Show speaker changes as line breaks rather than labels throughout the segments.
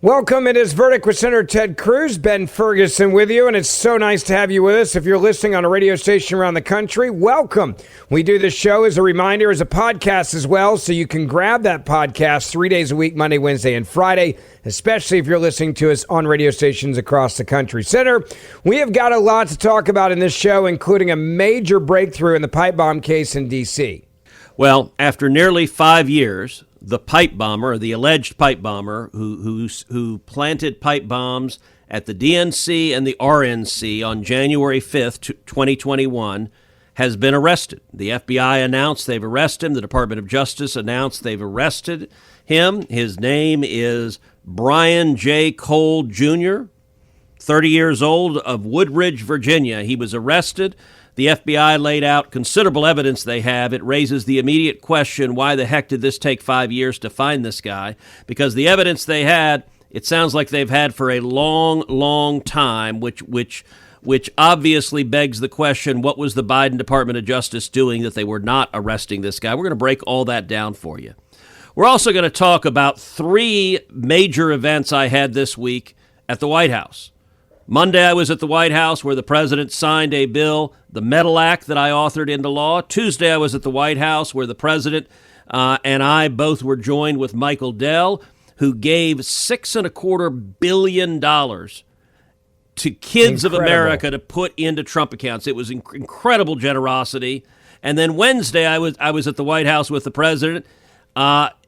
Welcome. It is Verdict with Senator Ted Cruz, Ben Ferguson with you, and it's so nice to have you with us. If you're listening on a radio station around the country, welcome. We do this show as a reminder, as a podcast as well, so you can grab that podcast 3 days a week, Monday, Wednesday, and Friday, especially if you're listening to us on radio stations across the country. Senator, we have got a lot to talk about in this show, including a major breakthrough in the pipe bomb case in D.C.
Well, after nearly 5 years, the pipe bomber, or the alleged pipe bomber, who planted pipe bombs at the DNC and the RNC on January 5th, 2021, has been arrested. The FBI announced they've arrested him. The Department of Justice announced they've arrested him. His name is Brian J. Cole Jr., 30 years old, of Woodridge, Virginia. He was arrested. The FBI laid out considerable evidence they have. It raises the immediate question, why the heck did this take 5 years to find this guy? Because the evidence they had, it sounds like they've had for a long, long time, which obviously begs the question, what was the Biden Department of Justice doing that they were not arresting this guy? We're going to break all that down for you. We're also going to talk about 3 major events I had this week at the White House. Monday, I was at the White House where the president signed a bill, the Medal Act, that I authored into law. Tuesday, I was at the White House where the president and I both were joined with Michael Dell, who gave $6.25 billion to kids of America to put into Trump accounts. It was incredible generosity. And then Wednesday, I was at the White House with the president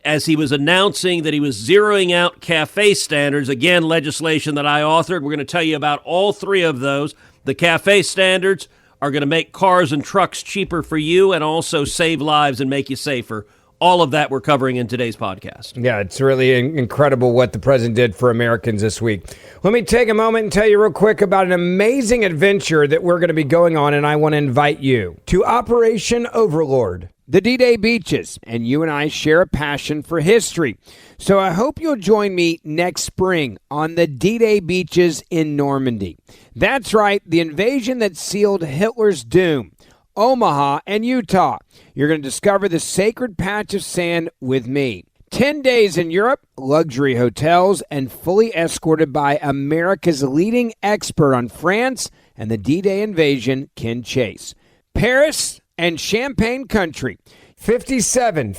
as he was announcing that he was zeroing out CAFE standards, again, legislation that I authored. We're going to tell you about all 3 of those. The CAFE standards are going to make cars and trucks cheaper for you and also save lives and make you safer. All of that we're covering in today's podcast.
Yeah, it's really incredible what the president did for Americans this week. Let me take a moment and tell you real quick about an amazing adventure that we're going to be going on, and I want to invite you to Operation Overlord. The D-Day beaches, and you and I share a passion for history. So I hope you'll join me next spring on the D-Day beaches in Normandy. That's right, the invasion that sealed Hitler's doom. Omaha and Utah. You're going to discover the sacred patch of sand with me. 10 days in Europe, luxury hotels, and fully escorted by America's leading expert on France and the D-Day invasion, Ken Chase. Paris and Champagne Country. 57,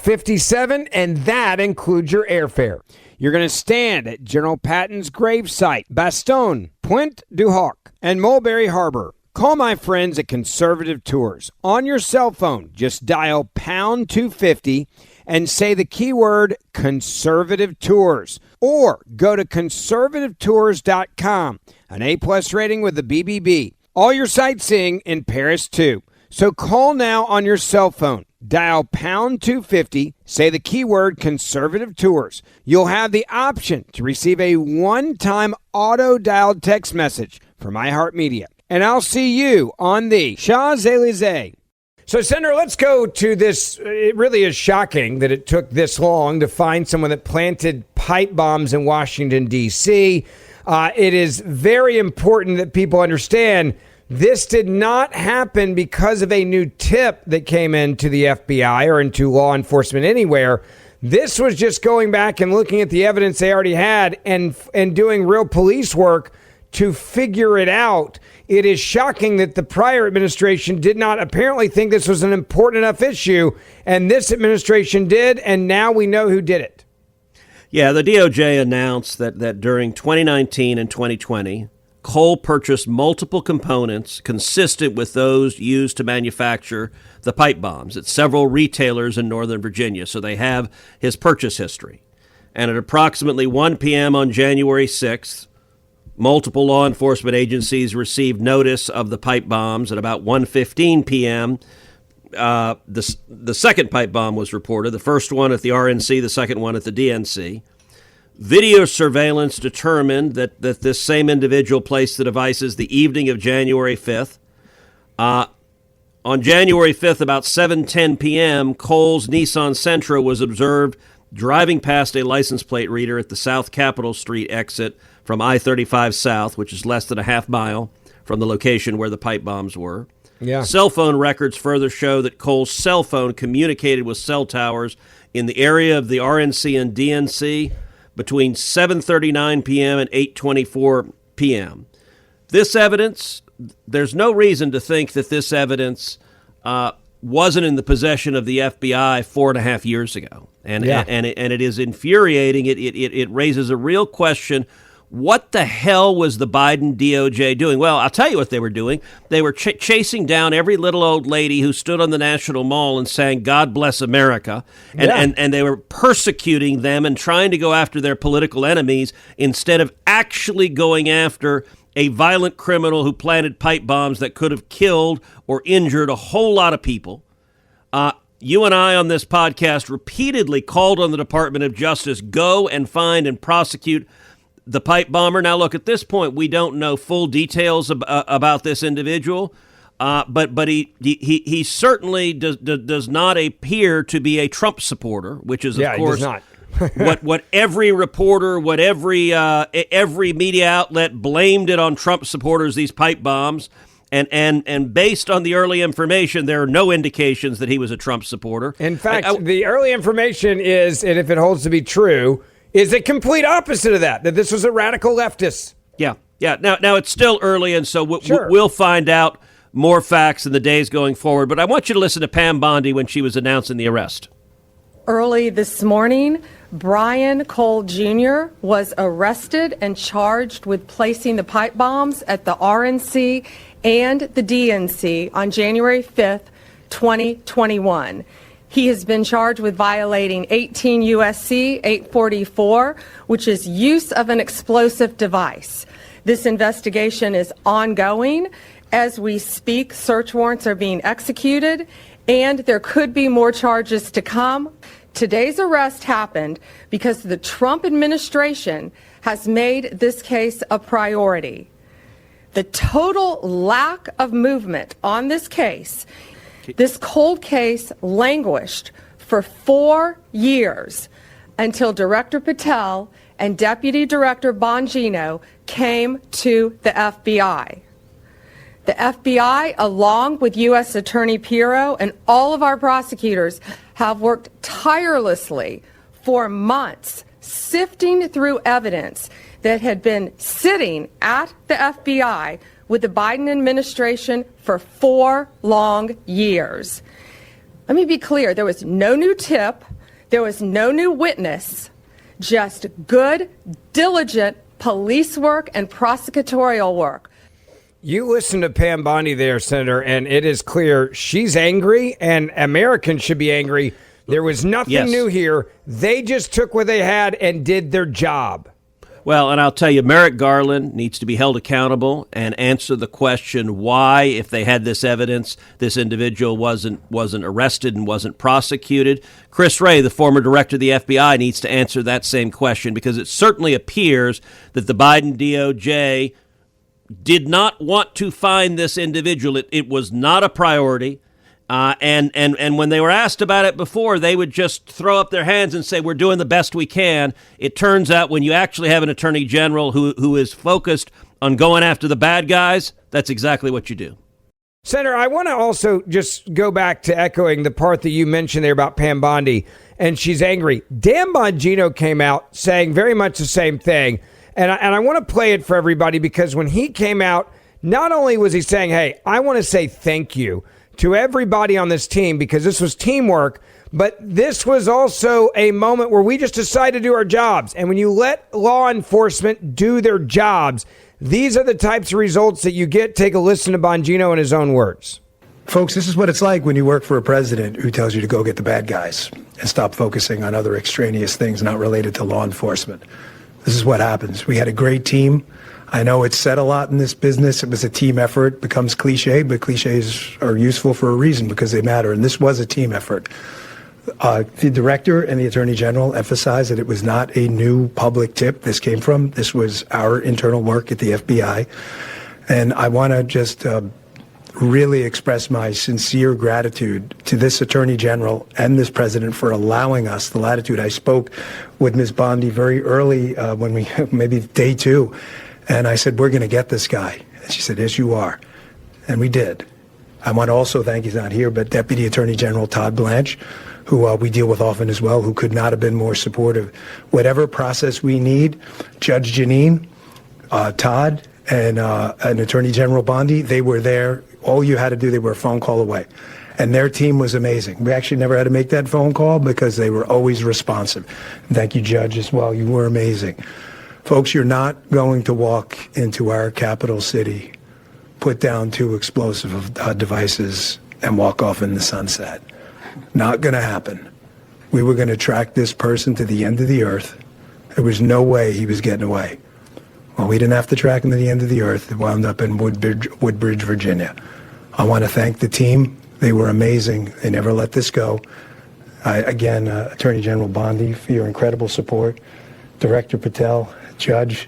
and that includes your airfare. You're going to stand at General Patton's gravesite, Bastogne, Pointe du Hoc, and Mulberry Harbor. Call my friends at Conservative Tours. On your cell phone, just dial pound 250 and say the keyword Conservative Tours. Or go to conservativetours.com. An A+ rating with the BBB. All your sightseeing in Paris, too. So call now on your cell phone. Dial pound 250, say the keyword Conservative Tours. You'll have the option to receive a one-time auto-dialed text message from iHeartMedia. And I'll see you on the Champs-Élysées. So, Senator, let's go to this. It really is shocking that it took this long to find someone that planted pipe bombs in Washington, D.C. It is very important that people understand this did not happen because of a new tip that came into the FBI or into law enforcement anywhere. This was just going back and looking at the evidence they already had and doing real police work to figure it out. It is shocking that the prior administration did not apparently think this was an important enough issue, and this administration did, and now we know who did it.
Yeah, the DOJ announced that during 2019 and 2020, Cole purchased multiple components consistent with those used to manufacture the pipe bombs at several retailers in Northern Virginia, so they have his purchase history. And at approximately 1 p.m. on January 6th, multiple law enforcement agencies received notice of the pipe bombs. At about 1:15 p.m., the second pipe bomb was reported, the first one at the RNC, the second one at the DNC. Video surveillance determined that this same individual placed the devices the evening of January 5th. On January 5th, about 7:10 p.m., Cole's Nissan Sentra was observed driving past a license plate reader at the South Capitol Street exit from I-35 South, which is less than a half mile from the location where the pipe bombs were.
Yeah.
Cell phone records further show that Cole's cell phone communicated with cell towers in the area of the RNC and DNC, between 7:39 p.m. and 8:24 p.m. This evidence, there's no reason to think that this evidence wasn't in the possession of the FBI 4.5 years ago. And it is infuriating. It raises a real question. What the hell was the Biden DOJ doing? Well, I'll tell you what they were doing. They were chasing down every little old lady who stood on the National Mall and sang "God Bless America," and they were persecuting them and trying to go after their political enemies instead of actually going after a violent criminal who planted pipe bombs that could have killed or injured a whole lot of people. You and I on this podcast repeatedly called on the Department of Justice, go and find and prosecute the pipe bomber. Now, look, at this point, we don't know full details about this individual, but he certainly does not appear to be a Trump supporter, which is, of course,
he does not.
what every reporter, what every media outlet blamed it on Trump supporters, these pipe bombs. And based on the early information, there are no indications that he was a Trump supporter.
In fact, the early information is, and if it holds to be true, is the complete opposite of that this was a radical leftist.
Yeah. Now it's still early, and so we'll find out more facts in the days going forward. But I want you to listen to Pam Bondi when she was announcing the arrest.
Early this morning, Brian Cole Jr. was arrested and charged with placing the pipe bombs at the RNC and the DNC on January 5th, 2021. He has been charged with violating 18 U.S.C. 844, which is use of an explosive device. This investigation is ongoing. As we speak, search warrants are being executed, and there could be more charges to come. Today's arrest happened because the Trump administration has made this case a priority. The total lack of movement on this case, this cold case languished for 4 years until Director Patel and Deputy Director Bongino came to the FBI. The FBI, along with U.S. Attorney Pirro and all of our prosecutors, have worked tirelessly for months, sifting through evidence that had been sitting at the FBI with the Biden administration for 4 long years. Let me be clear, there was no new tip, there was no new witness, just good, diligent police work and prosecutorial work.
You listen to Pam Bondi there, Senator, and it is clear she's angry, and Americans should be angry. There was nothing new here. They just took what they had and did their job.
Well, and I'll tell you, Merrick Garland needs to be held accountable and answer the question why, if they had this evidence, this individual wasn't arrested and wasn't prosecuted. Chris Wray, the former director of the FBI, needs to answer that same question, because it certainly appears that the Biden DOJ did not want to find this individual. It was not a priority. And when they were asked about it before, they would just throw up their hands and say, we're doing the best we can. It turns out when you actually have an attorney general who is focused on going after the bad guys, that's exactly what you do.
Senator, I want to also just go back to echoing the part that you mentioned there about Pam Bondi, and she's angry. Dan Bongino came out saying very much the same thing. And I want to play it for everybody, because when he came out, not only was he saying, hey, I want to say thank you to everybody on this team, because this was teamwork, but this was also a moment where we just decided to do our jobs. And when you let law enforcement do their jobs, these are the types of results that you get. Take a listen to Bongino in his own words.
Folks, this is what it's like when you work for a president who tells you to go get the bad guys and stop focusing on other extraneous things not related to law enforcement. This is what happens. We had a great team. I know it's said a lot in this business. It was a team effort. It becomes cliche, but cliches are useful for a reason, because they matter. And this was a team effort. The director and the attorney general emphasized that it was not a new public tip this was our internal work at the FBI. And I want to just really express my sincere gratitude to this attorney general and this president for allowing us the latitude. I spoke with Ms. Bondi very early when we, maybe day 2, and I said, we're going to get this guy. And she said, yes, you are. And we did. I want to also thank, he's not here, but Deputy Attorney General Todd Blanche, who we deal with often as well, who could not have been more supportive. Whatever process we need, Judge Janine, Todd, and Attorney General Bondi, they were there. All you had to do, they were a phone call away. And their team was amazing. We actually never had to make that phone call because they were always responsive. Thank you, Judge, as well. You were amazing. Folks, you're not going to walk into our capital city, put down 2 explosive devices, and walk off in the sunset. Not going to happen. We were going to track this person to the end of the earth. There was no way he was getting away. Well, we didn't have to track him to the end of the earth. It wound up in Woodbridge, Virginia. I want to thank the team. They were amazing. They never let this go. Again, Attorney General Bondi, for your incredible support. Director Patel, Judge,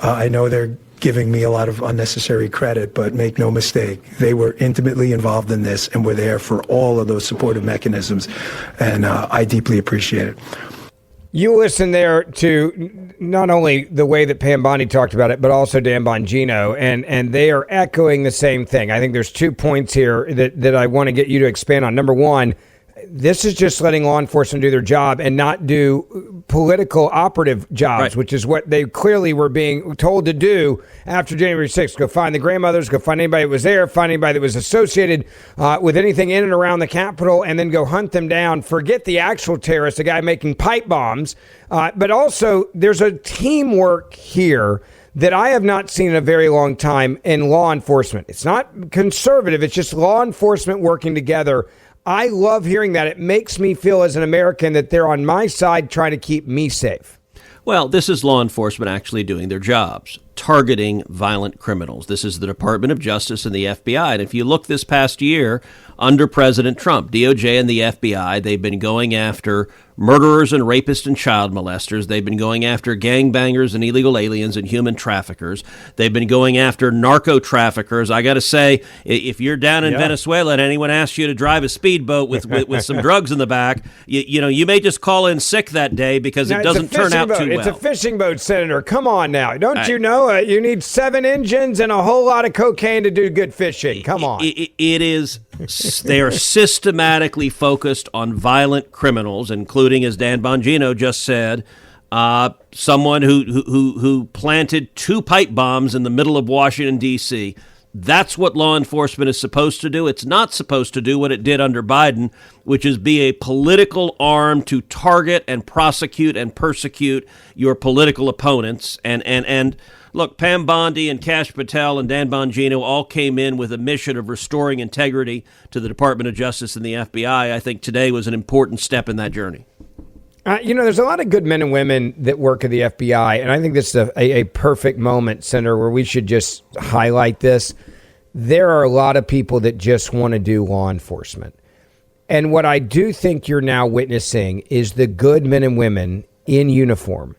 I know they're giving me a lot of unnecessary credit, but make no mistake, they were intimately involved in this and were there for all of those supportive mechanisms, and I deeply appreciate it.
You listen there to not only the way that Pam Bondi talked about it, but also Dan Bongino, and they are echoing the same thing. I think there's 2 points here that I want to get you to expand on. Number one, this is just letting law enforcement do their job and not do political operative jobs, right, which is what they clearly were being told to do after January 6th. Go find the grandmothers, go find anybody that was there, find anybody that was associated with anything in and around the Capitol, and then go hunt them down. Forget the actual terrorist, the guy making pipe bombs. But also, there's a teamwork here that I have not seen in a very long time in law enforcement. It's not conservative. It's just law enforcement working together. I love hearing that. It makes me feel as an American that they're on my side trying to keep me safe.
Well, this is law enforcement actually doing their jobs, targeting violent criminals. This is the Department of Justice and the FBI. And if you look this past year under President Trump, DOJ and the FBI, they've been going after murderers and rapists and child molesters. They've been going after gangbangers and illegal aliens and human traffickers. They've been going after narco traffickers. I got to say, if you're down in Venezuela and anyone asks you to drive a speedboat with some drugs in the back, you may just call in sick that day because it doesn't turn out too well.
It's a fishing boat, Senator. Come on now. Don't you know you need 7 engines and a whole lot of cocaine to do good fishing? Come on.
It is. They are systematically focused on violent criminals, including, as Dan Bongino just said, someone who planted 2 pipe bombs in the middle of Washington, D.C. That's what law enforcement is supposed to do. It's not supposed to do what it did under Biden, which is be a political arm to target and prosecute and persecute your political opponents. And look, Pam Bondi and Kash Patel and Dan Bongino all came in with a mission of restoring integrity to the Department of Justice and the FBI. I think today was an important step in that journey.
There's a lot of good men and women that work at the FBI, and I think this is a perfect moment, Senator, where we should just highlight this. There are a lot of people that just want to do law enforcement. And what I do think you're now witnessing is the good men and women in uniform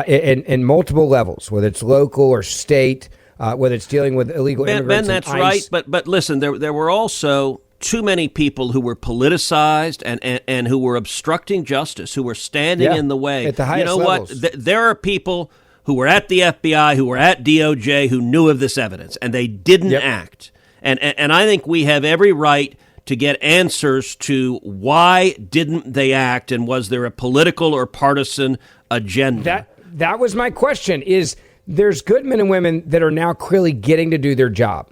in multiple levels, whether it's local or state, whether it's dealing with illegal immigrants.
Ben, that's
and
right.
ICE.
But listen, there were also too many people who were politicized and who were obstructing justice, who were standing in the way.
At the highest levels.
There are people who were at the FBI, who were at DOJ, who knew of this evidence, and they didn't act. And I think we have every right to get answers to why didn't they act, and was there a political or partisan agenda?
That was my question, is there's good men and women that are now clearly getting to do their job.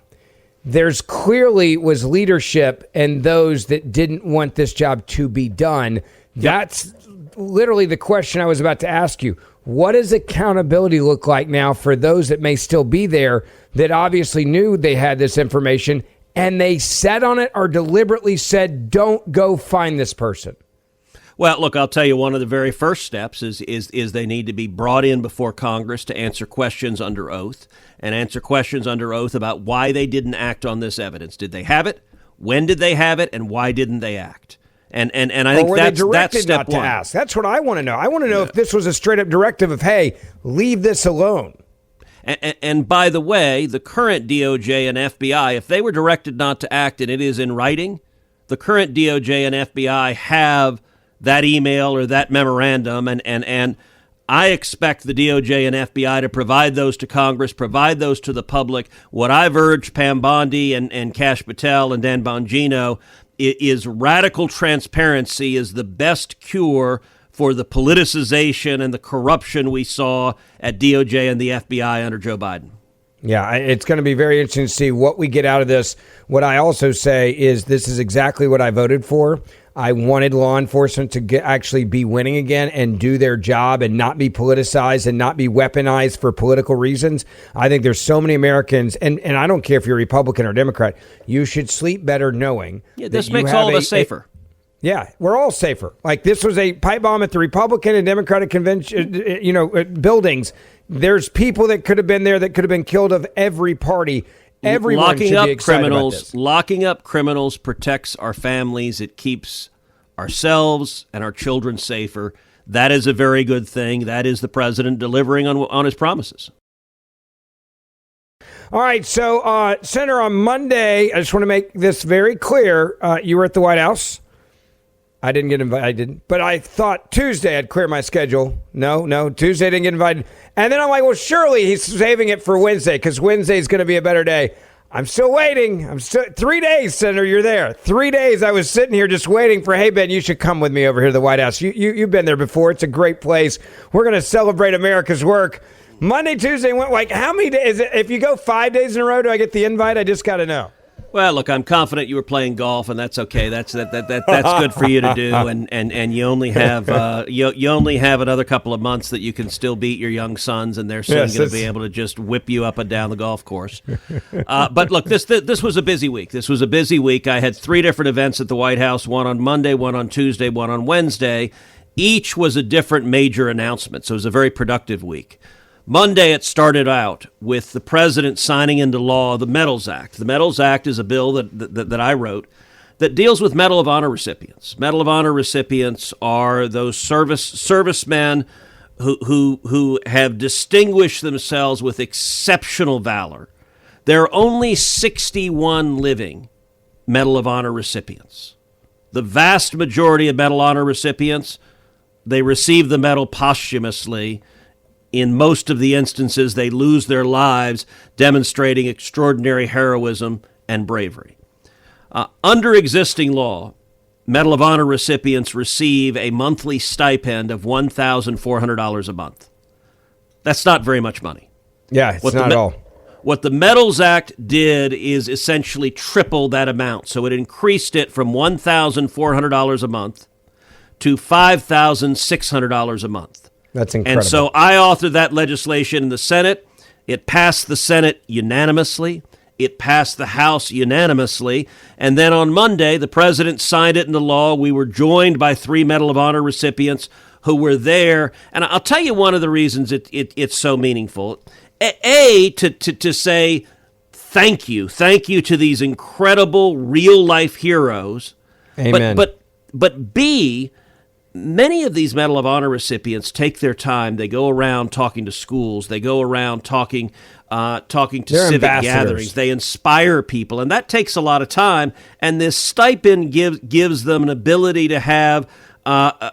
There's clearly was leadership and those that didn't want this job to be done. That's literally the question I was about to ask you. What does accountability look like now for those that may still be there that obviously knew they had this information and they sat on it or deliberately said, don't go find this person?
Well, look, I'll tell you, one of the very first steps is they need to be brought in before Congress to answer questions under oath, and answer questions under oath about why they didn't act on this evidence. Did they have it? When did they have it? And why didn't they act? And I think that's step one.
To ask. That's what I want to know. I want to know if this was a straight up directive of, hey, leave this alone.
And by the way, the current DOJ and FBI, if they were directed not to act and it is in writing, the current DOJ and FBI have that email or that memorandum, and I expect the DOJ and FBI to provide those to Congress, provide those to the public. What I've urged Pam Bondi and Kash Patel and Dan Bongino is radical transparency is the best cure for the politicization and the corruption we saw at DOJ and the FBI under Joe Biden.
Yeah, it's going to be very interesting to see what we get out of this. What I also say is this is exactly what I voted for. I wanted law enforcement to actually be winning again and do their job and not be politicized and not be weaponized for political reasons. I think there's so many Americans, and I don't care if you're Republican or Democrat, you should sleep better knowing.
Yeah, this makes all of us safer.
Yeah, we're all safer. Like this was a pipe bomb at the Republican and Democratic convention, buildings. There's people that could have been there that could have been killed of every party. Everyone should be excited about this.
Locking up criminals protects our families. It keeps ourselves and our children safer. That is a very good thing. That is the president delivering on his promises.
All right, so Senator, on Monday, I just want to make this very clear. You were at the White House. I didn't get invited. I didn't. But I thought Tuesday I'd clear my schedule. No, Tuesday I didn't get invited. And then I'm like, well, surely he's saving it for Wednesday because Wednesday is going to be a better day. I'm still waiting. 3 days, Senator, you're there. 3 days I was sitting here just waiting for, hey, Ben, you should come with me over here to the White House. You've been there before. It's a great place. We're going to celebrate America's work. Monday, Tuesday, went like, how many days? If you go 5 days in a row, do I get the invite? I just got to know.
Well, look, I'm confident you were playing golf, and that's okay. That's good for you to do, and you only have you only have another couple of months that you can still beat your young sons, and they're soon going to be able to just whip you up and down the golf course. But look, this was a busy week. This was a busy week. I had 3 different events at the White House: one on Monday, one on Tuesday, one on Wednesday. Each was a different major announcement, so it was a very productive week. Monday, it started out with the president signing into law the Medals Act. The Medals Act is a bill that I wrote that deals with Medal of Honor recipients. Medal of Honor recipients are those servicemen who have distinguished themselves with exceptional valor. There are only 61 living Medal of Honor recipients. The vast majority of Medal of Honor recipients, they receive the medal posthumously. In most of the instances, they lose their lives demonstrating extraordinary heroism and bravery. Under existing law, Medal of Honor recipients receive a monthly stipend of $1,400 a month. That's not very much money.
Yeah, it's not at all.
What the Medals Act did is essentially triple that amount. So it increased it from $1,400 a month to $5,600 a month.
That's incredible.
And so I authored that legislation in the Senate. It passed the Senate unanimously. It passed the House unanimously. And then on Monday, the president signed it into law. We were joined by 3 Medal of Honor recipients who were there. And I'll tell you one of the reasons it's so meaningful. To say thank you to these incredible real-life heroes.
Amen.
But B, many of these Medal of Honor recipients take their time. They go around talking to schools. They go around talking to civic gatherings. They inspire people, and that takes a lot of time. And this stipend gives them an ability to have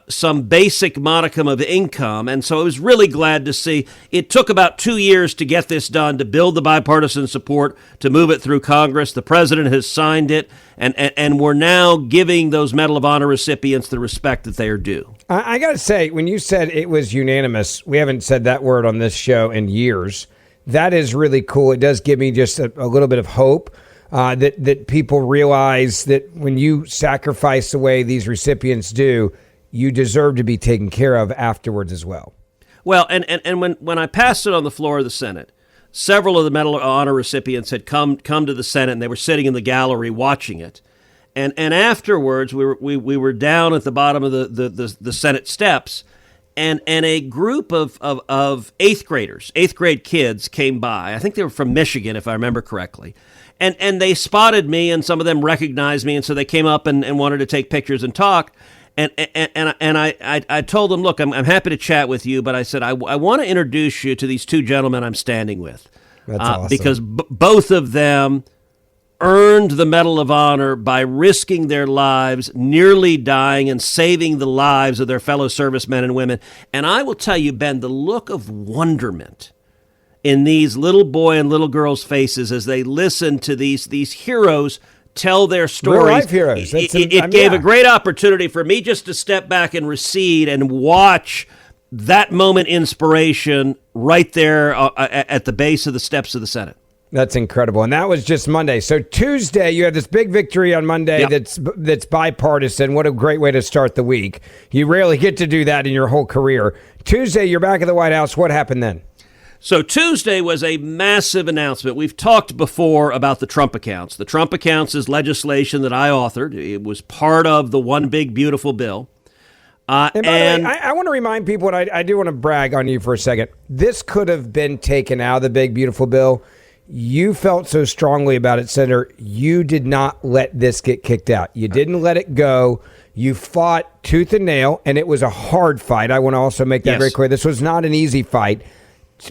some basic modicum of income. And so I was really glad to see it took about 2 years to get this done, to build the bipartisan support, to move it through Congress. The president has signed it, and we're now giving those Medal of Honor recipients the respect that they are due.
I got to say, when you said it was unanimous, we haven't said that word on this show in years. That is really cool. It does give me just a little bit of hope that people realize that when you sacrifice the way these recipients do, you deserve to be taken care of afterwards as well.
Well, and when I passed it on the floor of the Senate, several of the Medal of Honor recipients had come to the Senate, and they were sitting in the gallery watching it. And afterwards, we were down at the bottom of the Senate steps, and a group of eighth grade kids came by. I think they were from Michigan, if I remember correctly. And they spotted me, and some of them recognized me, and so they came up and wanted to take pictures and talk. And I told them, look, I'm happy to chat with you, but I said, I want to introduce you to these 2 gentlemen I'm standing with.
That's awesome.
Because both of them earned the Medal of Honor by risking their lives, nearly dying, and saving the lives of their fellow servicemen and women. And I will tell you, Ben, the look of wonderment in these little boy and little girls' faces as they listen to these heroes tell their stories.
Real life heroes.
It gave a great opportunity for me just to step back and recede and watch that moment inspiration right there at the base of the steps of the Senate.
That's incredible. And that was just Monday. So Tuesday, you had this big victory on Monday.
Yep.
that's bipartisan. What a great way to start the week. You rarely get to do that in your whole career. Tuesday, you're back at the White House. What happened then?
So Tuesday was a massive announcement. We've talked before about the Trump accounts. The Trump accounts is legislation that I authored. It was part of the One Big Beautiful Bill.
And by the way, I want to remind people, and I do want to brag on you for a second. This could have been taken out of the Big Beautiful Bill. You felt so strongly about it, Senator. You did not let this get kicked out. You didn't let it go. You fought tooth and nail, and it was a hard fight. I want to also make that very clear. This was not an easy fight,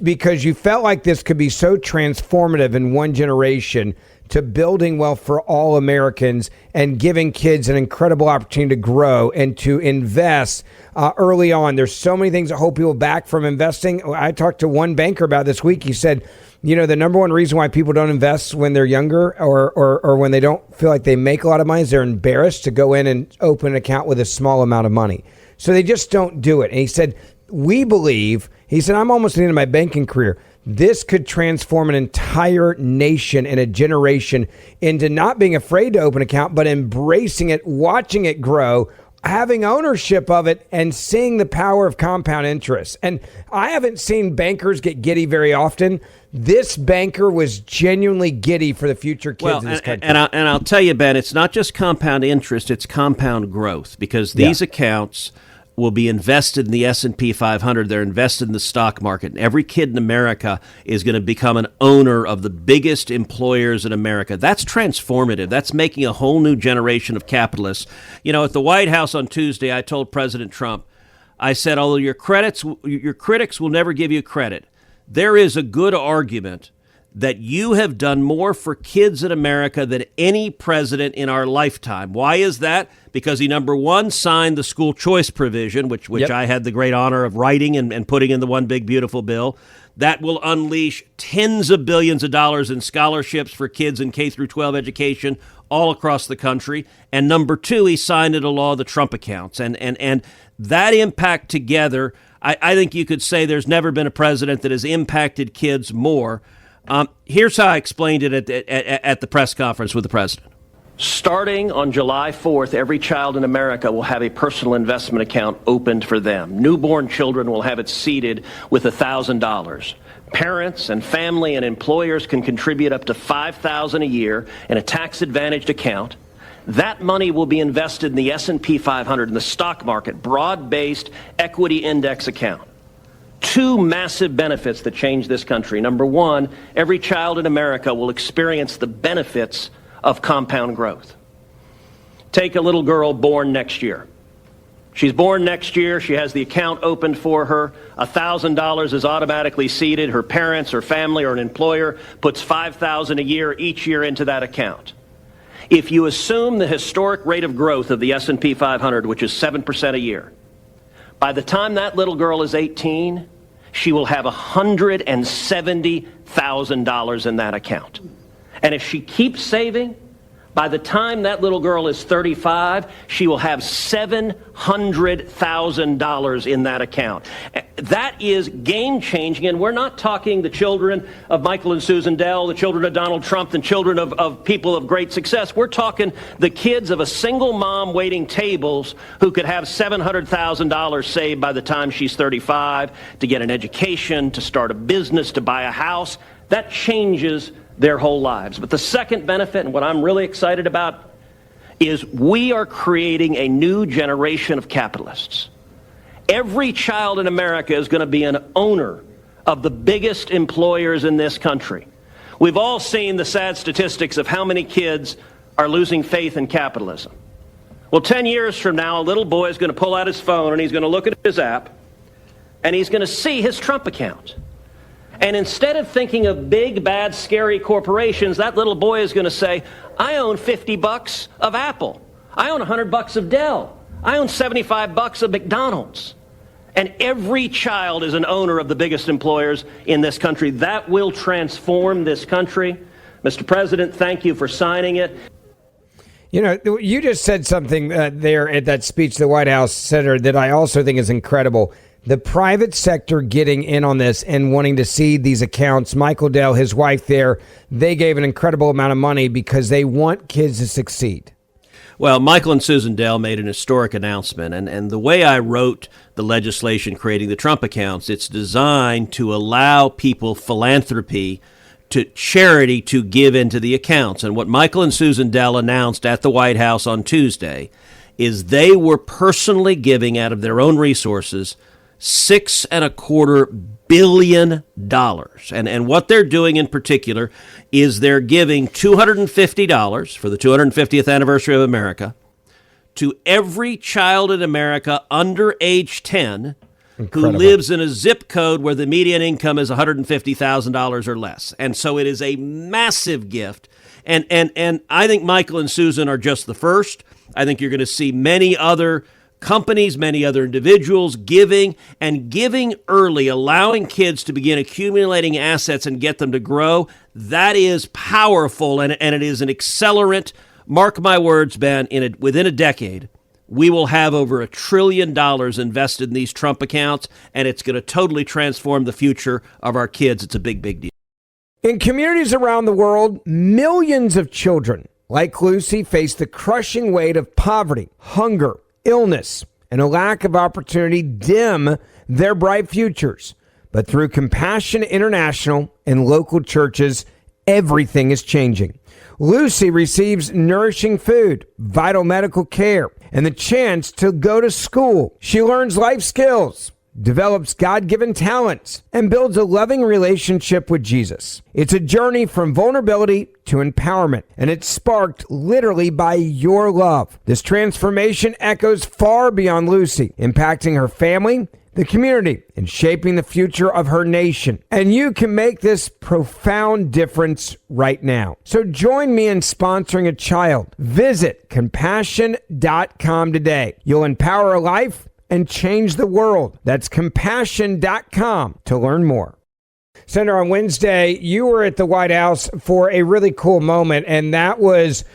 because you felt like this could be so transformative in one generation to building wealth for all Americans and giving kids an incredible opportunity to grow and to invest early on. There's so many things that hold people back from investing. I talked to one banker about this week. He said, you know, the number one reason why people don't invest when they're younger or when they don't feel like they make a lot of money is they're embarrassed to go in and open an account with a small amount of money. So they just don't do it. And he said, we believe, he said, I'm almost at the end of my banking career. This could transform an entire nation and a generation into not being afraid to open an account, but embracing it, watching it grow, having ownership of it, and seeing the power of compound interest. And I haven't seen bankers get giddy very often. This banker was genuinely giddy for the future kids in this country.
And I'll tell you, Ben, it's not just compound interest, it's compound growth, because these accounts will be invested in the S&P 500. They're invested in the stock market. And every kid in America is going to become an owner of the biggest employers in America. That's transformative. That's making a whole new generation of capitalists. You know, at the White House on Tuesday, I told President Trump, I said, although your critics will never give you credit, there is a good argument that you have done more for kids in America than any president in our lifetime. Why is that? Because he, number one, signed the school choice provision, which I had the great honor of writing and putting in the One Big Beautiful Bill. That will unleash tens of billions of dollars in scholarships for kids in K through 12 education all across the country. And number two, he signed into law the Trump accounts. And that impact together, I think you could say there's never been a president that has impacted kids more. Here's how I explained it at the press conference with the president. Starting on July 4th, every child in America will have a personal investment account opened for them. Newborn children will have it seeded with $1,000. Parents and family and employers can contribute up to $5,000 a year in a tax-advantaged account. That money will be invested in the S&P 500 in the stock market, broad-based equity index account. Two massive benefits that change this country. Number one, every child in America will experience the benefits of compound growth. Take a little girl born next year. She's born next year. She has the account opened for her. $1,000 is automatically seeded. Her parents, her family, or an employer puts $5,000 a year each year into that account. If you assume the historic rate of growth of the S&P 500, which is 7% a year, by the time that little girl is 18, she will have $170,000 in that account. And if she keeps saving, by the time that little girl is 35, she will have $700,000 in that account. That is game-changing, and we're not talking the children of Michael and Susan Dell, the children of Donald Trump, the children of people of great success. We're talking the kids of a single mom waiting tables who could have $700,000 saved by the time she's 35 to get an education, to start a business, to buy a house. That changes their whole lives. But the second benefit, and what I'm really excited about, is we are creating a new generation of capitalists. Every child in America is going to be an owner of the biggest employers in this country. We've all seen the sad statistics of how many kids are losing faith in capitalism. Well, 10 years from now, a little boy is going to pull out his phone and he's going to look at his app and he's going to see his Trump account. And instead of thinking of big, bad, scary corporations, that little boy is going to say, I own $50 of Apple. I own $100 of Dell. I own $75 of McDonald's. And every child is an owner of the biggest employers in this country. That will transform this country. Mr. President, thank you for signing it.
You know, you just said something there at that speech the White House Center that I also think is incredible. The private sector getting in on this and wanting to see these accounts. Michael Dell, his wife there, they gave an incredible amount of money because they want kids to succeed.
Well, Michael and Susan Dell made an historic announcement, and the way I wrote the legislation creating the Trump accounts, it's designed to allow people philanthropy to charity to give into the accounts. And what Michael and Susan Dell announced at the White House on Tuesday is they were personally giving out of their own resources $6.25 billion. And what they're doing in particular is they're giving $250 for the 250th anniversary of America to every child in America under age 10 who lives in a zip code where the median income is $150,000 or less. And so it is a massive gift. And I think Michael and Susan are just the first. I think you're going to see many other companies, many other individuals giving early, allowing kids to begin accumulating assets and get them to grow. That is powerful, and it is an accelerant. Mark my words, Ben, within a decade, we will have over $1 trillion invested in these Trump accounts, and it's going to totally transform the future of our kids. It's a big, big deal.
In communities around the world, millions of children like Lucy face the crushing weight of poverty, hunger, illness, and a lack of opportunity dim their bright futures. But through Compassion International and local churches, everything is changing. Lucy receives nourishing food, vital medical care, and the chance to go to school. She learns life skills, develops God-given talents, and builds a loving relationship with Jesus. It's a journey from vulnerability to empowerment, and it's sparked literally by your love. This transformation echoes far beyond Lucy, impacting her family, the community, and shaping the future of her nation. And you can make this profound difference right now. So join me in sponsoring a child. Visit compassion.com today. You'll empower a life and change the world. That's compassion.com to learn more. Senator, on Wednesday, you were at the White House for a really cool moment, and that was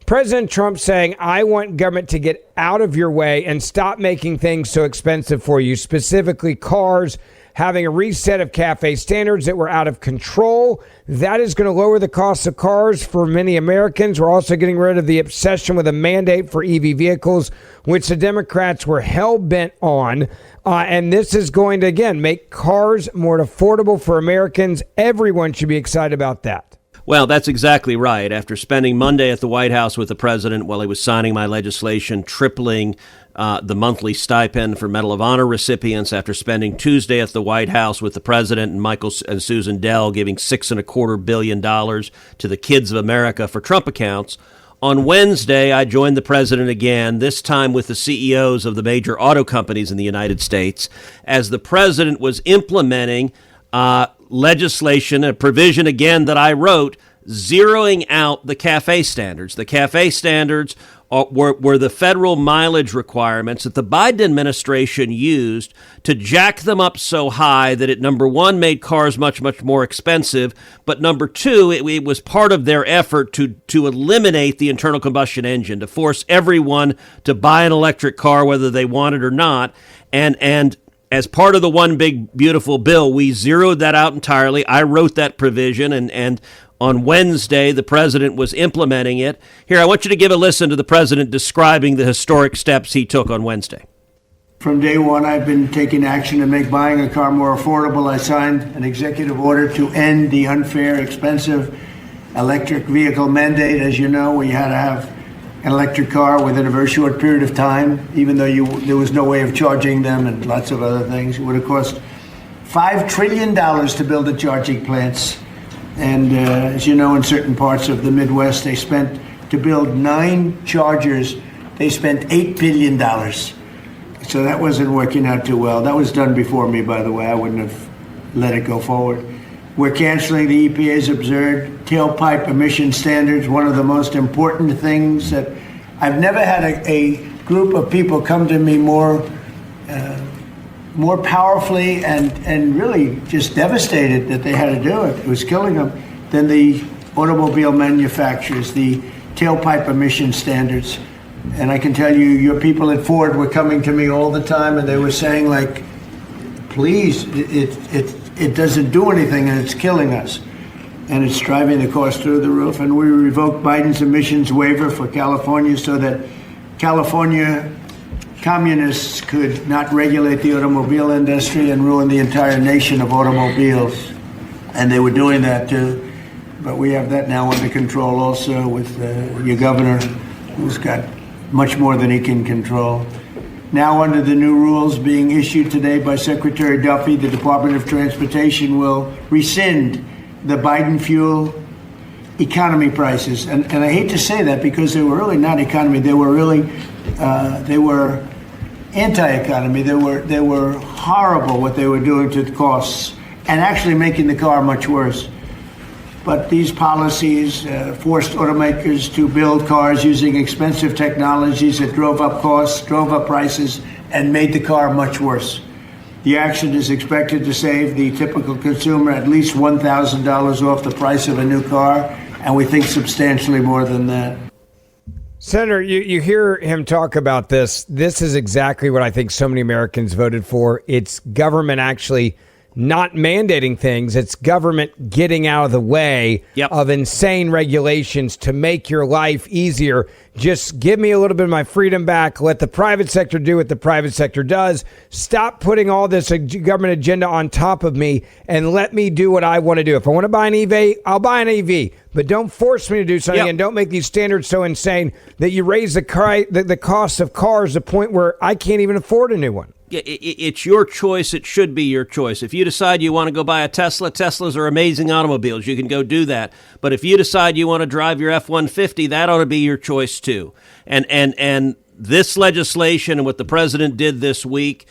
President Trump saying, I want government to get out of your way and stop making things so expensive for you, specifically cars, having a reset of CAFE standards that were out of control. That is going to lower the cost of cars for many Americans. We're also getting rid of the obsession with a mandate for EV vehicles, which the Democrats were hell-bent on. And this is going to, again, make cars more affordable for Americans. Everyone should be excited about that.
Well, that's exactly right. After spending Monday at the White House with the president while he was signing my legislation, tripling the monthly stipend for Medal of Honor recipients, after spending Tuesday at the White House with the president and Michael and Susan Dell giving $6.25 billion to the kids of America for Trump accounts, on Wednesday, I joined the president again, this time with the CEOs of the major auto companies in the United States, as the president was implementing legislation, a provision again that I wrote, zeroing out the CAFE standards. The CAFE standards were the federal mileage requirements that the Biden administration used to jack them up so high that it, number one, made cars much, much more expensive, but number two, it was part of their effort to eliminate the internal combustion engine, to force everyone to buy an electric car whether they want it or not. And as part of the one big beautiful bill, we zeroed that out entirely. I wrote that provision, and on Wednesday, the president was implementing it. Here, I want you to give a listen to the president describing the historic steps he took on Wednesday.
From day one, I've been taking action to make buying a car more affordable. I signed an executive order to end the unfair, expensive electric vehicle mandate. As you know, we had to have an electric car within a very short period of time, even though there was no way of charging them and lots of other things. It would have cost $5 trillion to build the charging plants. And as you know, in certain parts of the Midwest, they spent, to build 9 chargers, they spent $8 billion. So that wasn't working out too well. That was done before me, by the way. I wouldn't have let it go forward. We're canceling the EPA's absurd tailpipe emission standards, one of the most important things that I've never had a group of people come to me more powerfully and really just devastated that they had to do it. It was killing them than the automobile manufacturers, the tailpipe emission standards. And I can tell you, your people at Ford were coming to me all the time, and they were saying, like, please, it doesn't do anything, and it's killing us. And it's driving the cost through the roof. And we revoked Biden's emissions waiver for California so that California communists could not regulate the automobile industry and ruin the entire nation of automobiles. And they were doing that too. But we have that now under control also with your governor, who's got much more than he can control. Now, under the new rules being issued today by Secretary Duffy, the Department of Transportation will rescind the Biden fuel economy prices. And I hate to say that because they were really not economy. They were really, they were anti-economy. They were horrible what they were doing to the costs and actually making the car much worse. But these policies forced automakers to build cars using expensive technologies that drove up costs, drove up prices, and made the car much worse. The action is expected to save the typical consumer at least $1,000 off the price of a new car, and we think substantially more than that.
Senator, you hear him talk about this. This is exactly what I think so many Americans voted for. It's government actually not mandating things. It's government getting out of the way of insane regulations to make your life easier. Just give me a little bit of my freedom back. Let the private sector do what the private sector does. Stop putting all this government agenda on top of me and let me do what I want to do. If I want to buy an EV, I'll buy an EV. But don't force me to do something and don't make these standards so insane that you raise the cost of cars to the point where I can't even afford a new one.
It's your choice. It should be your choice. If you decide you want to go buy a Tesla, Teslas are amazing automobiles. You can go do that. But if you decide you want to drive your F-150, that ought to be your choice too. And this legislation and what the president did this week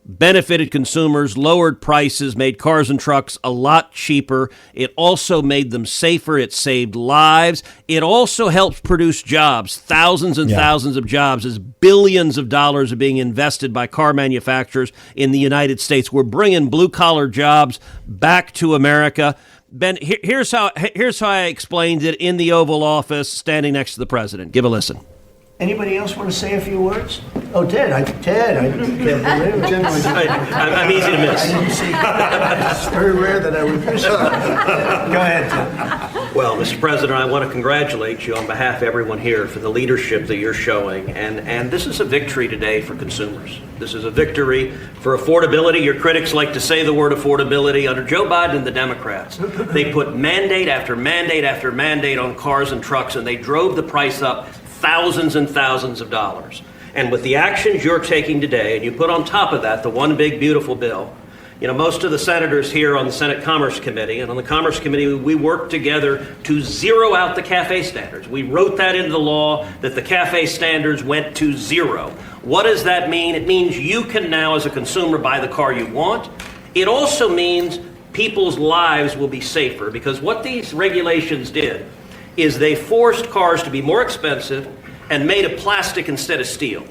benefited consumers, lowered prices, made cars and trucks a lot cheaper. It also made them safer. It saved lives. It also helps produce jobs, thousands and thousands of jobs, as billions of dollars are being invested by car manufacturers in the United States. We're bringing blue-collar jobs back to America. Ben, here's how I explained it in the Oval Office, standing next to the president. Give a listen.
Anybody else want to say a few words? Oh, Ted, I can't believe it.
I'm easy to miss.
It's very rare that I would miss it. Go ahead, Ted.
Well, Mr. President, I want to congratulate you on behalf of everyone here for the leadership that you're showing. And this is a victory today for consumers. This is a victory for affordability. Your critics like to say the word affordability. Under Joe Biden and the Democrats, they put mandate after mandate after mandate on cars and trucks, and they drove the price up thousands and thousands of dollars. And with the actions you're taking today, and you put on top of that the one big beautiful bill, you know, most of the senators here on the Senate Commerce Committee, and on the Commerce Committee, we worked together to zero out the CAFE standards. We wrote that into the law that the CAFE standards went to zero. What does that mean? It means you can now, as a consumer, buy the car you want. It also means people's lives will be safer, because what these regulations did is they forced cars to be more expensive and made of plastic instead of steel,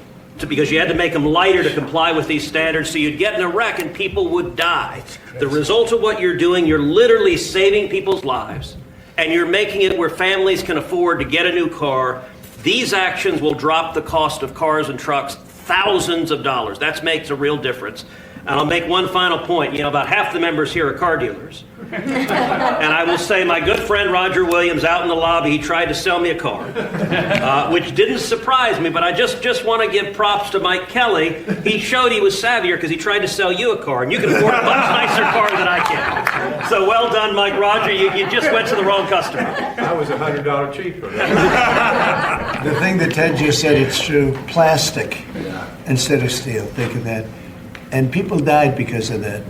because you had to make them lighter to comply with these standards, so you'd get in a wreck and people would die. The result of what you're doing, you're literally saving people's lives, and you're making it where families can afford to get a new car. These actions will drop the cost of cars and trucks thousands of dollars. That makes a real difference. And I'll make one final point. You know, about half the members here are car dealers. And I will say my good friend Roger Williams out in the lobby, he tried to sell me a car, which didn't surprise me, but I just want to give props to Mike Kelly. He showed he was savvier because he tried to sell you a car, and you can afford a much nicer car than I can. So well done, Mike. Roger, you just went to the wrong customer.
I was $100 cheaper.
The thing that Ted just said, it's true. Plastic instead of steel. Think of that. And people died because of that.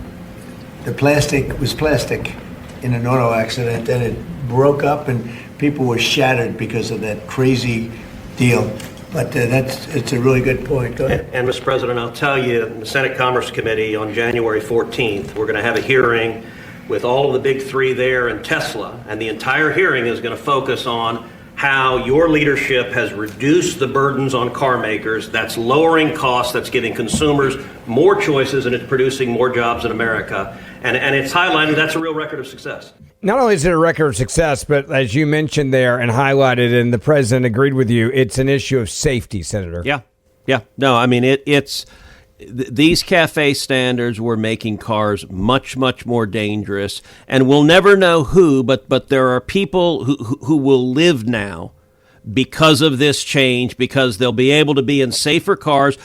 The plastic was plastic in an auto accident, then it broke up and people were shattered because of that crazy deal. But it's a really good point. Go ahead.
And Mr. President, I'll tell you, in the Senate Commerce Committee on January 14th, we're going to have a hearing with all of the big three there and Tesla, and the entire hearing is going to focus on how your leadership has reduced the burdens on car makers. That's lowering costs, that's giving consumers more choices, and it's producing more jobs in America. And it's highlighting that's a real record of success.
Not only is it a record of success, but as you mentioned there and highlighted, and the president agreed with you, it's an issue of safety, Senator.
Yeah. No, I mean, these CAFE standards were making cars much, much more dangerous, and we'll never know who, but there are people who will live now because of this change, because they'll be able to be in safer cars.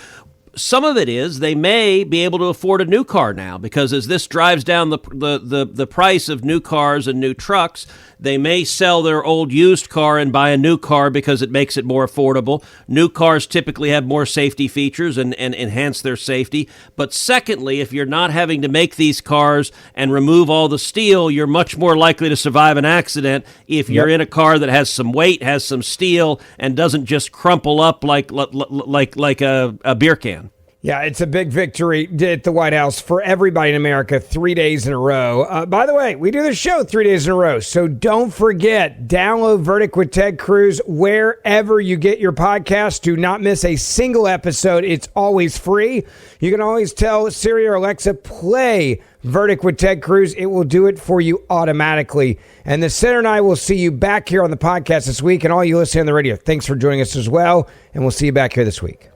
Some of it is they may be able to afford a new car now, because as this drives down the price of new cars and new trucks, they may sell their old used car and buy a new car because it makes it more affordable. New cars typically have more safety features and enhance their safety. But secondly, if you're not having to make these cars and remove all the steel, you're much more likely to survive an accident if you're in a car that has some weight, has some steel, and doesn't just crumple up like a beer can.
Yeah, it's a big victory at the White House for everybody in America 3 days in a row. By the way, we do the show 3 days in a row, so don't forget, download Verdict with Ted Cruz wherever you get your podcast. Do not miss a single episode. It's always free. You can always tell Siri or Alexa, play Verdict with Ted Cruz. It will do it for you automatically. And the Senator and I will see you back here on the podcast this week, and all you listening on the radio, thanks for joining us as well, and we'll see you back here this week.